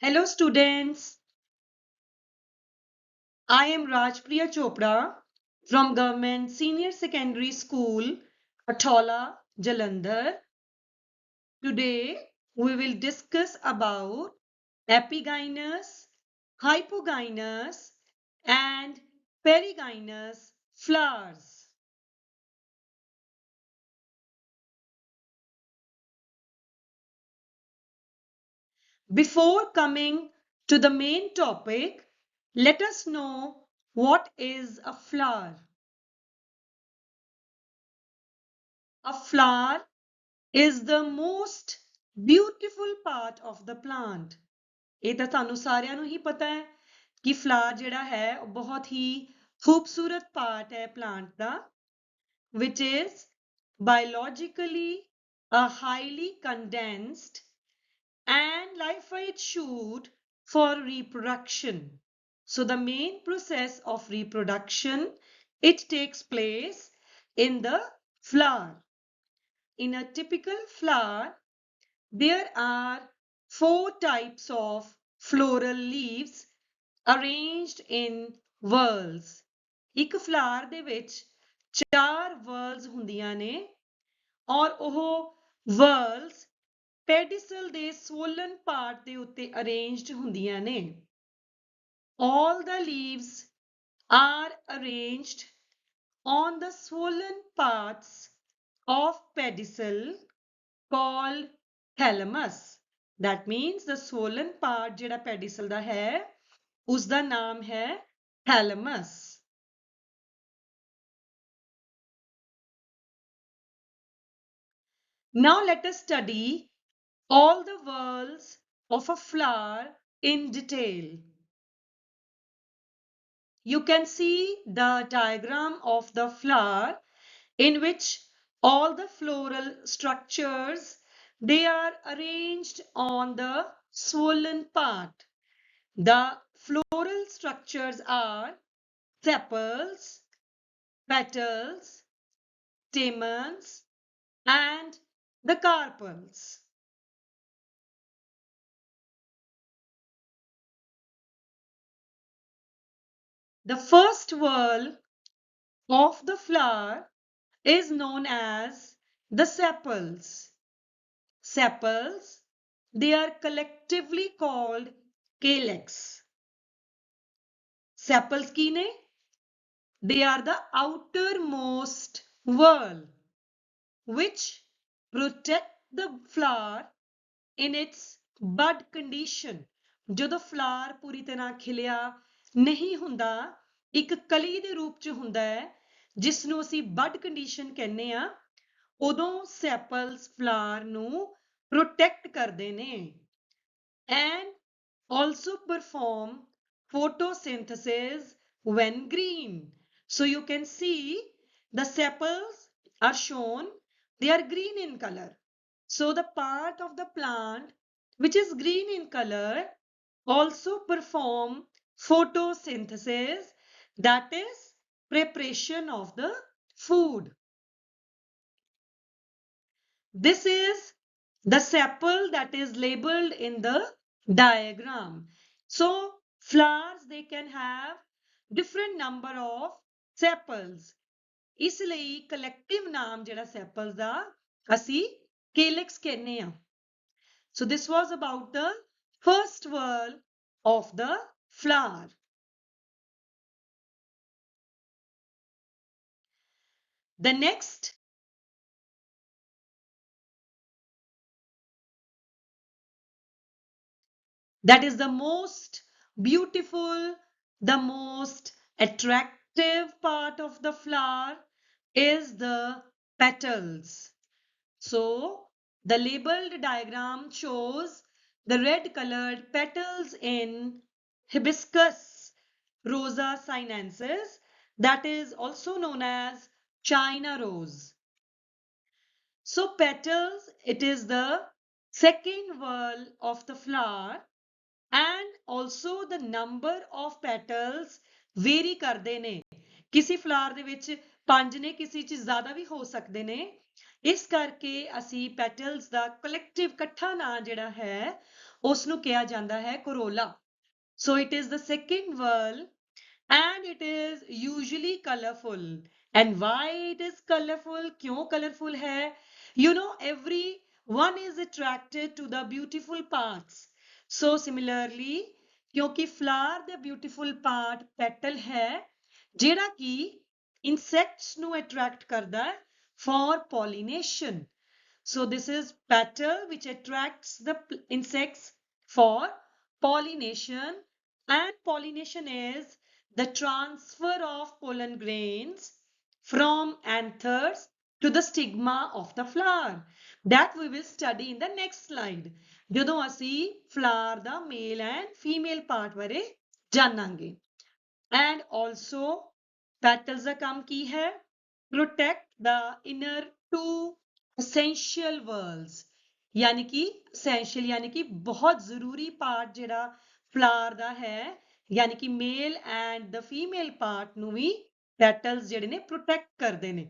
Hello students, I am Rajpriya Chopra from Government Senior Secondary School, Athola, Jalandhar. Today we will discuss about epigynous, hypogynous and perigynous flowers. Before coming to the main topic, let us know what is a flower. A flower is the most beautiful part of the plant. ਇਹ ਤਾਂ ਤੁਹਾਨੂੰ ਸਾਰਿਆਂ ਨੂੰ ਹੀ ਪਤਾ ਹੈ ਕਿ ਫਲਾਰ ਜਿਹੜਾ ਹੈ ਉਹ ਬਹੁਤ ਹੀ ਖੂਬਸੂਰਤ ਪਾਰਟ ਹੈ plant the which is biologically a highly condensed and lipid shoot for reproduction. So the main process of reproduction, it takes place in the flower. In a typical flower, there are 4 types of floral leaves arranged in whorls. ਇੱਕ flower ਦੇ ਵਿੱਚ 4 whorls ਹੁੰਦੀਆਂ ਨੇ ਔਰ ਉਹ whorls pedicel ਦੇ swollen part ਦੇ ਉੱਤੇ arranged ਹੁੰਦੀਆਂ ਨੇ. All the leaves are arranged on the swollen parts of pedicel called thalamus. That means the swollen part ਜਿਹੜਾ pedicel ਦਾ ਹੈ ਉਸਦਾ ਨਾਮ ਹੈ thalamus. Now let us study all the whorls of a flower in detail. You can see the diagram of the flower in which all the floral structures, they are arranged on the swollen part. The floral structures are sepals, petals, stamens, and the carpels. The first whorl of the flower is known as the sepals. Sepals, they are collectively called calyx. Sepals ਕੀ ਨੇ? They are the outermost whorl which protect the flower in its bud condition. ਜਦੋਂ flower ਪੂਰੀ ਤਰ੍ਹਾਂ ਖਿਲਿਆ ਨਹੀਂ ਹੁੰਦਾ, ਇੱਕ ਕਲੀ ਦੇ ਰੂਪ ਚ ਹੁੰਦਾ ਹੈ ਜਿਸ ਨੂੰ ਅਸੀਂ bud condition ਕਹਿੰਦੇ ਆ, ਉਦੋਂ sepals flower ਨੂੰ protect ਕਰਦੇ ਨੇ and also perform photosynthesis when green. So you can see the sepals are shown, they are green in color. So the part of the plant which is green in color also perform photosynthesis, that is preparation of the food. This is the sepal that is labeled in the diagram. So flowers, they can have different number of sepals. ਇਸ ਲਈ collective ਨਾਮ ਜਿਹੜਾ sepals ਦਾ ਅਸੀਂ calyx ਕਹਿੰਦੇ ਆ. So this was about the first whorl of the flower. The next, that is the most beautiful, the most attractive part of the flower is the petals. So the labeled diagram shows the red colored petals in Hibiscus rosa sinensis, that is also known as China rose. So petals, it is the second whorl of the flower and also the number of petals vary ਕਰਦੇ ਨੇ. ਕਿਸੇ flower ਦੇ ਵਿੱਚ 5 ਨੇ, ਕਿਸੇ ਚ ਜ਼ਿਆਦਾ ਵੀ ਹੋ ਸਕਦੇ ਨੇ. ਇਸ ਕਰਕੇ ਅਸੀਂ ਪੈਟਲਸ ਦਾ ਕਲੈਕਟਿਵ ਇਕੱਠਾ ਨਾਂ ਜਿਹੜਾ ਹੈ ਉਸ ਨੂੰ ਕਿਹਾ ਜਾਂਦਾ ਹੈ corolla. So it is the second whorl and it is usually colorful. And why it is colorful? क्यों colorful है? You know, everyone is attracted to the beautiful parts. So similarly, क्योंकि flower the beautiful part petal है ਜਿਹੜਾ कि insects ਨੂੰ attract करदा है for pollination. So this is petal which attracts the insects for pollination, and pollination is the transfer of pollen grains from anthers to the stigma of the flower. That we will study in the next slide. ਜਦੋਂ ਅਸੀਂ flower the male and female part ਬਾਰੇ ਜਾਣਾਂਗੇ. And also petals ਦਾ ਕੰਮ ਕੀ ਹੈ? Protect the inner two essential whorls. यानी कि essential यानी कि बहुत जरूरी part ਜਿਹੜਾ flower ਦਾ ਹੈ, यानी कि male and the female part ਨੂੰ ਵੀ petals ਜਿਹੜੇ ਨੇ protect ਕਰਦੇ ਨੇ.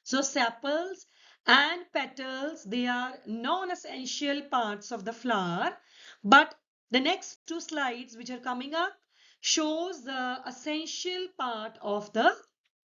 So sepals and petals, they are non-essential parts of the flower, but the next two slides which are coming up shows the essential part of the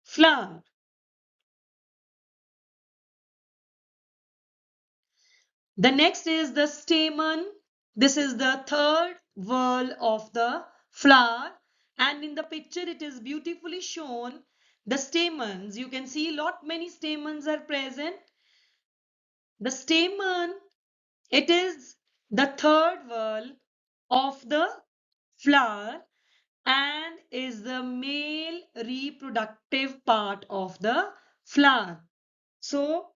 flower. The next is the stamen. This is the third whorl of the flower, and in the picture it is beautifully shown. The stamens, you can see many stamens are present. The stamen, it is the third whorl of the flower and is the male reproductive part of the flower. So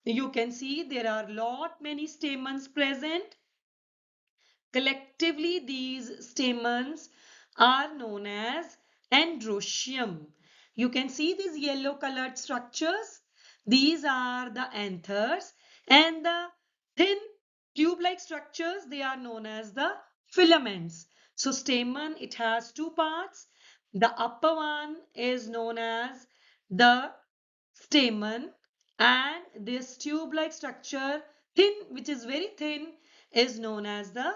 you can see there are many stamens present. Collectively, these stamens are known as androecium. You can see these yellow colored structures. These are the anthers, and the thin tube-like structures, they are known as the filaments. So stamen, it has two parts. The upper one is known as the stamen, and this tube-like structure, thin, which is very thin, is known as the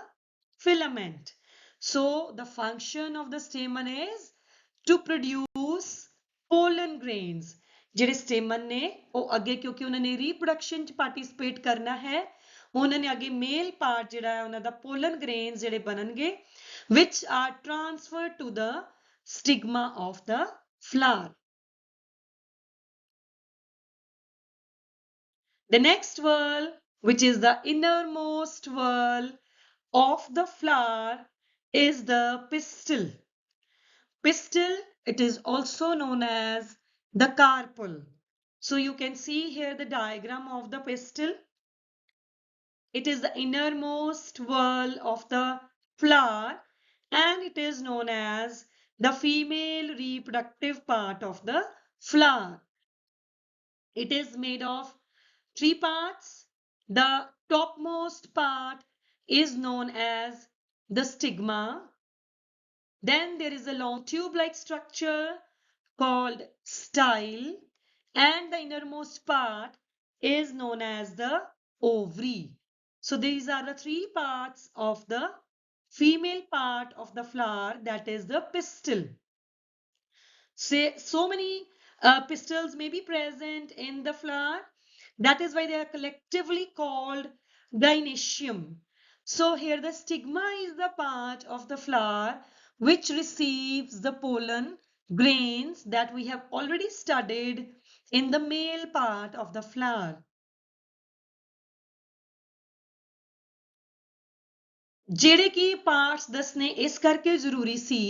filament. So the function of the stamen is to produce pollen grains. ਜਿਹੜੇ stamen ਨੇ ਉਹ ਅੱਗੇ ਕਿਉਂਕਿ ਉਹਨਾਂ ਨੇ reproduction ਚ participate ਕਰਨਾ ਹੈ, ਉਹਨਾਂ ਨੇ ਅੱਗੇ male part ਜਿਹੜਾ ਹੈ ਉਹਨਾਂ ਦਾ pollen grains ਜਿਹੜੇ ਬਣਨਗੇ which are transferred to the stigma of the flower. The next whorl, which is the innermost whorl of the flower, is the pistil. Pistil, it is also known as the carpel. So you can see here the diagram of the pistil. It is the innermost whorl of the flower and it is known as the female reproductive part of the flower. It is made of three parts. The topmost part is known as the stigma. Then there is a long tube-like structure called style, and the innermost part is known as the ovary. So these are the three parts of the female part of the flower, that is the pistil. So many pistils may be present in the flower. That is why they are collectively called gynoecium. So here the stigma is the part of the flower which receives the pollen grains that we have already studied in the male part of the flower. ਜਿਹੜੇ ਕਿ parts ਦੱਸਣੇ ਇਸ ਕਰਕੇ ਜ਼ਰੂਰੀ ਸੀ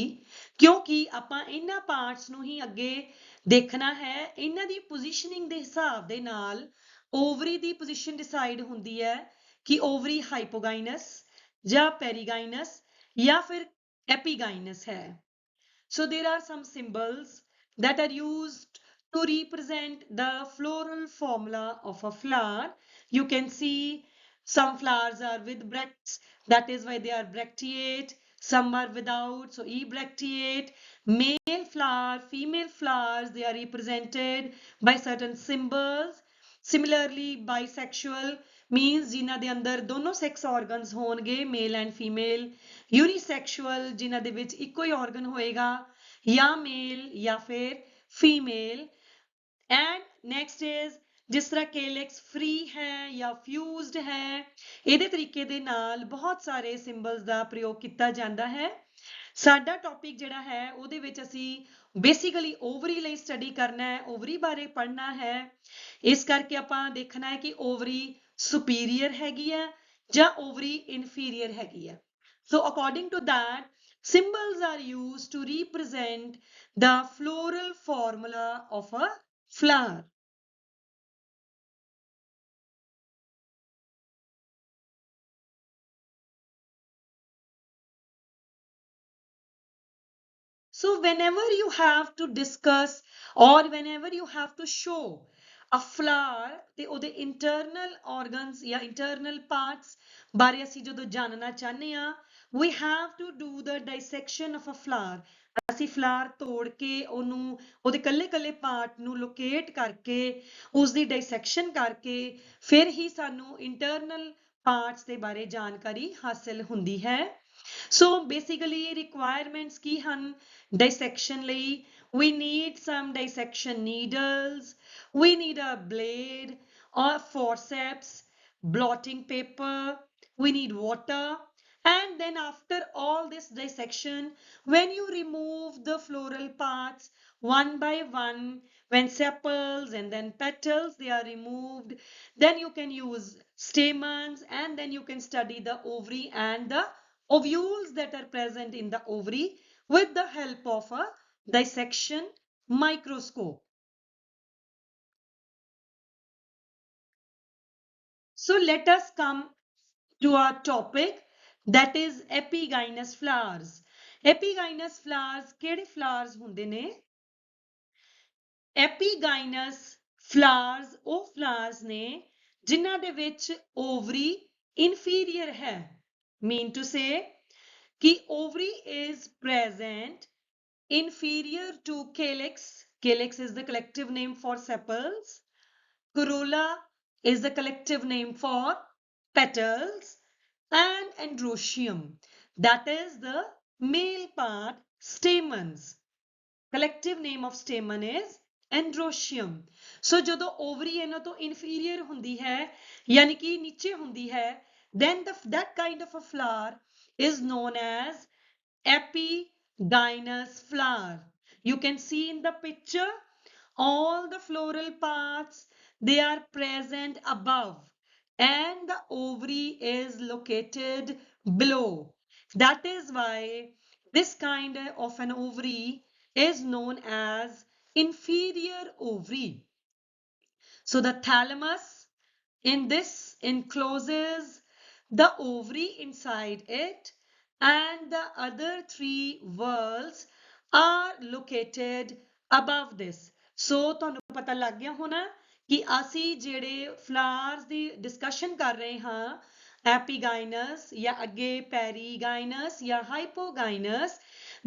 ਕਿਉਂਕਿ ਆਪਾਂ ਇਹਨਾਂ parts ਨੂੰ ਹੀ ਅੱਗੇ ਦੇਖਣਾ ਹੈ। ਇਹਨਾਂ ਦੀ ਪੋਜੀਸ਼ਨਿੰਗ ਦੇ ਹਿਸਾਬ ਦੇ ਨਾਲ ਓਵਰੀ ਦੀ ਪੋਜੀਸ਼ਨ ਡਿਸਾਈਡ ਹੁੰਦੀ ਹੈ ਕਿ ਓਵਰੀ ਹਾਈਪੋਗਾਈਨਸ ਜਾਂ ਪੈਰੀਗਾਈਨਸ ਜਾਂ ਫਿਰ ਐਪੀਗਾਈਨਸ ਹੈ। So there are some symbols that are used to represent the floral formula of a flower. You can see some flowers are with bracts, that is why they are bracteate. Some are without, so ebracteate. Male flower, female flowers, they are represented by certain symbols. Similarly, bisexual means ਜਿਨ੍ਹਾਂ ਦੇ ਅੰਦਰ ਦੋਨੋਂ sex organs ਹੋਣਗੇ, male and female. Unisexual ਜਿਨ੍ਹਾਂ ਦੇ ਵਿੱਚ ਇੱਕੋ ਹੀ organ ਹੋਏਗਾ, ਜਾਂ male ਜਾਂ ਫਿਰ female. And next is ਜਿਸ ਤਰ੍ਹਾਂ calyx free ਹੈ ਜਾਂ fused ਹੈ, ਇਹਦੇ ਤਰੀਕੇ ਦੇ ਨਾਲ ਬਹੁਤ ਸਾਰੇ symbols ਦਾ ਪ੍ਰਯੋਗ ਕੀਤਾ ਜਾਂਦਾ ਹੈ। ਸਾਡਾ ਟੌਪਿਕ ਜਿਹੜਾ ਹੈ ਉਹਦੇ ਵਿੱਚ ਅਸੀਂ ਬੇਸਿਕਲੀ ਓਵਰੀ ਲਈ ਸਟੱਡੀ ਕਰਨਾ ਹੈ, ਓਵਰੀ ਬਾਰੇ ਪੜ੍ਹਨਾ ਹੈ। ਇਸ ਕਰਕੇ ਆਪਾਂ ਦੇਖਣਾ ਹੈ ਕਿ ਓਵਰੀ ਸੁਪੀਰੀਅਰ ਹੈਗੀ ਹੈ ਜਾਂ ਓਵਰੀ ਇਨਫੀਰੀਅਰ ਹੈਗੀ ਹੈ। So according to that, symbols are used to represent the floral formula of a flower. So whenever you have to discuss or whenever you have to show a flower, ਤੇ ਉਹਦੇ internal organs ਜਾਂ internal parts ਬਾਰੇ ਅਸੀਂ ਜਦੋਂ ਜਾਣਨਾ ਚਾਹੁੰਦੇ ਹਾਂ, we have to do the dissection of a flower. ਅਸੀਂ flower ਤੋੜ ਕੇ ਉਹਨੂੰ ਉਹਦੇ ਕੱਲੇ ਪਾਰਟ ਨੂੰ ਲੋਕੇਟ ਕਰਕੇ ਉਸਦੀ dissection ਕਰਕੇ ਫਿਰ ਹੀ ਸਾਨੂੰ internal parts ਦੇ ਬਾਰੇ ਜਾਣਕਾਰੀ ਹਾਸਲ ਹੁੰਦੀ ਹੈ। So basically requirements ਕੀ ਹਨ dissection ਲਈ? We need some dissection needles, we need a blade or forceps, blotting paper, we need water. And then after all this dissection, when you remove the floral parts one by one, when sepals and then petals they are removed, then you can use stamens, and then you can study the ovary and the ovules that are present in the ovary with the help of a dissection microscope. So let us come to our topic, that is epigynous flowers. Epigynous flowers ਕਿਹੜੇ flowers ਹੁੰਦੇ ਨੇ? Epigynous flowers ਉਹ flowers ਨੇ ਜਿਨ੍ਹਾਂ ਦੇ ਵਿੱਚ ovary inferior ਹੈ। Mean to say कि ovary is present inferior to calyx. Calyx is the collective name for sepals. Corolla is the collective name for petals. And androecium, that is the male part, stamens. Collective name of stamen is androecium. So ਜਦੋਂ ovary ਇਹਨਾਂ ਤੋਂ inferior ਹੁੰਦੀ ਹੈ ਯਾਨੀ ਕਿ ਨੀਚੇ ਹੁੰਦੀ ਹੈ, then that kind of a flower is known as epigynous flower. You can see in the picture all the floral parts, they are present above and the ovary is located below. That is why this kind of an ovary is known as inferior ovary. So the thalamus in this encloses the ovary inside it, and the other three whorls are located above this. So ਤੁਹਾਨੂੰ ਪਤਾ ਲੱਗ ਗਿਆ ਹੋਣਾ ਕਿ ਅਸੀਂ ਜਿਹੜੇ flowers ਦੀ discussion ਕਰ ਰਹੇ ਹਾਂ, epigynous ਜਾਂ ਅੱਗੇ perigynous ਜਾਂ hypogynous,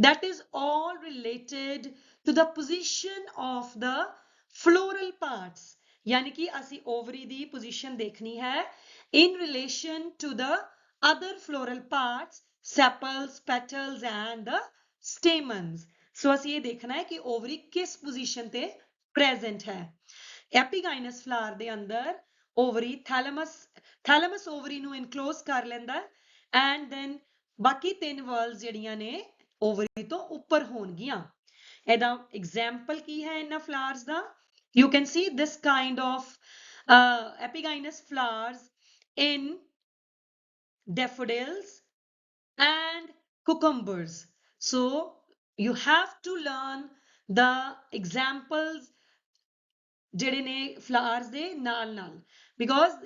that is all related to the position of the floral parts. यानी कि ਅਸੀਂ ovary ਦੀ position ਦੇਖਣੀ ਹੈ in relation to the other floral parts, sepals, petals and the stamens. So ਅਸੀਂ ਇਹ ਦੇਖਣਾ ਹੈ ਕਿ ovary ਕਿਸ position ਤੇ present ਹੈ। Epigynous flower ਦੇ ਅੰਦਰ ovary thalamus ovary ਨੂੰ enclose ਕਰ ਲੈਂਦਾ and then ਬਾਕੀ ਤਿੰਨ whorls ਜਿਹੜੀਆਂ ਨੇ ovary ਤੋਂ ਉੱਪਰ ਹੋਣਗੀਆਂ। ਇਹਦਾ example ਕੀ ਹੈ ਇਹਨਾਂ flowers the? You can see this kind of epigynous flowers in daffodils and cucumbers. So you have to learn the examples ਜਿਹੜੇ ਨੇ flowers ਦੇ ਨਾਲ because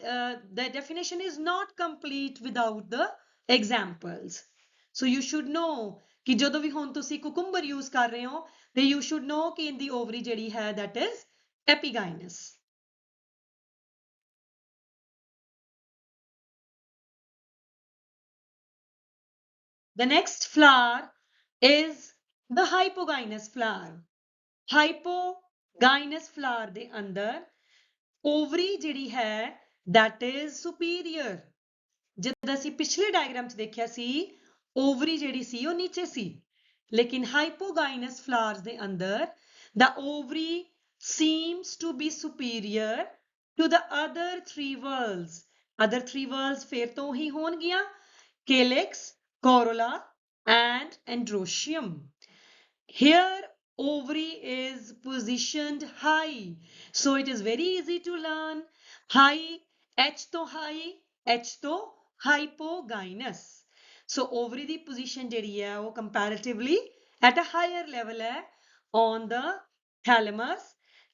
the definition is not complete without the examples. So you should know ਕਿ ਜਦੋਂ ਵੀ ਹੁਣ ਤੁਸੀਂ cucumber use ਕਰ ਰਹੇ ਹੋ ਤੇ you should know ਕਿ in the ovary ਜਿਹੜੀ ਹੈ that is epigynous. The next flower is the hypogynous flower. Hypogynous flower ਦੇ ਅੰਦਰ ovary ਜਿਹੜੀ ਹੈ that is superior। जब ਅਸੀਂ ਪਿਛਲੇ ਡਾਇਗਰਾਮ 'ਚ ਦੇਖਿਆ ਸੀ ovary ਜਿਹੜੀ ਸੀ ਉਹ ਨੀਚੇ ਸੀ, ਲੇਕਿਨ hypogynous flowers ਦੇ ਅੰਦਰ the ovary seems to be superior to the other three whorls। other three whorls ਫਿਰ ਤੋਂ ਹੀ ਹੋਣਗੀਆਂ calyx, corolla and androecium। Here ovary is positioned high, so it is very easy to learn high, H to high, H to hypogynous। So ovary the position ਜਿਹੜੀ ਹੈ ਉਹ comparatively at a higher level ਹੈ on the thalamus,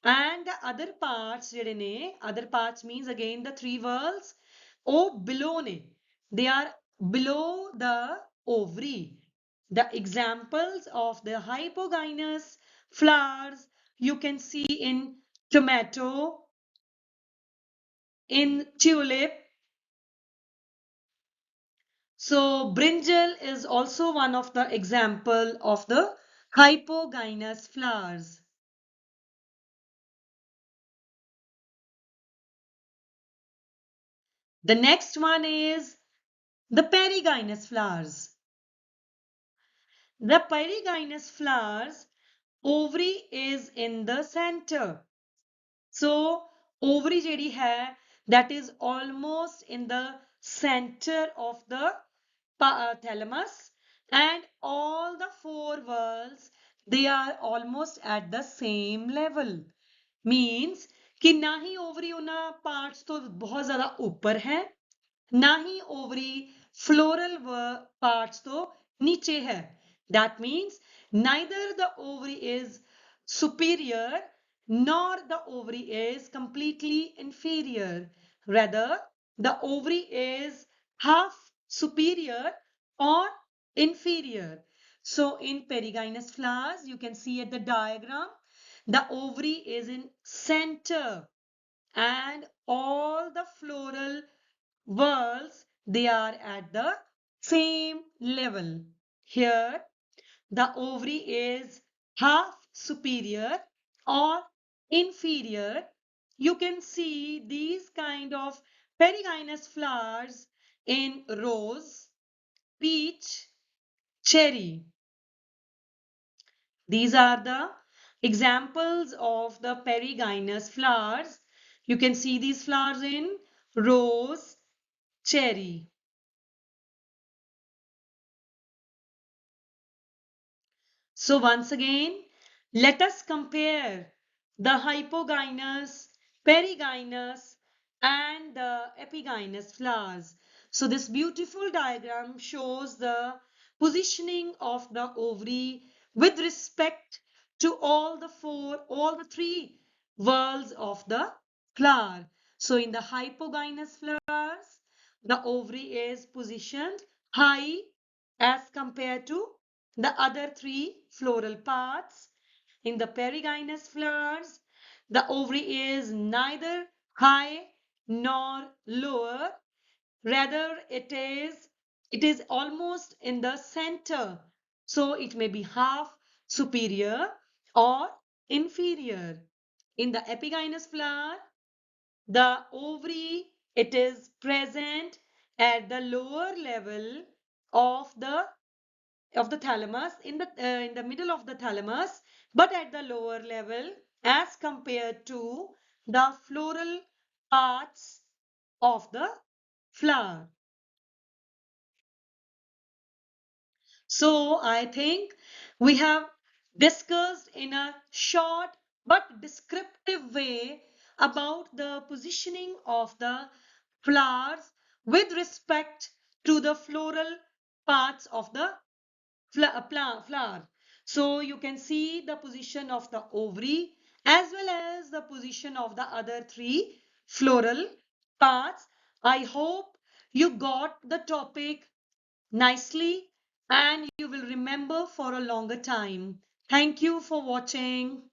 and the other parts ਜਿਹੜੇ ਨੇ, other parts means again the three whorls, ਉਹ below ਨੇ, they are below the ovary। The examples of the hypogynous flowers you can see in tomato, in tulip. So brinjal is also one of the example of the hypogynous flowers। The next one is the perigynous flowers। The perigynous flowers, ovary is in the center। So ovary ਜਿਹੜੀ ਹੈ that is almost in the center of the thalamus, and all the four whorls they are almost at the same level। means कि ना ही ovary ਉਹਨਾਂ parts ਤੋਂ बहुत ज़्यादा ऊपर है, ना ही ovary floral parts ਤੋਂ नीचे है। That means neither the ovary is superior nor the ovary is completely inferior, rather the ovary is half superior or inferior। So in perigynous flowers you can see at the diagram the ovary is in center and all the floral whorls they are at the same level। Here the ovary is half superior or inferior। You can see these kind of perigynous flowers in rose, peach, cherry। These are the examples of the perigynous flowers। You can see these flowers in rose, cherry। So once again, let us compare the hypogynous, perigynous and the epigynous flowers। So this beautiful diagram shows the positioning of the ovary with respect to all the three whorls of the flower। So in the hypogynous flowers, the ovary is positioned high as compared to the other three floral parts। In the perigynous flowers, the ovary is neither high nor lower, rather it is almost in the center, so it may be half superior or inferior। In the epigynous flower, the ovary it is present at the lower level of the thalamus, in the middle of the thalamus, but at the lower level as compared to the floral parts of the flower। So I think we have discussed in a short but descriptive way about the positioning of the flowers with respect to the floral parts of the flower। So you can see the position of the ovary as well as the position of the other three floral parts। I hope you got the topic nicely and you will remember for a longer time। Thank you for watching.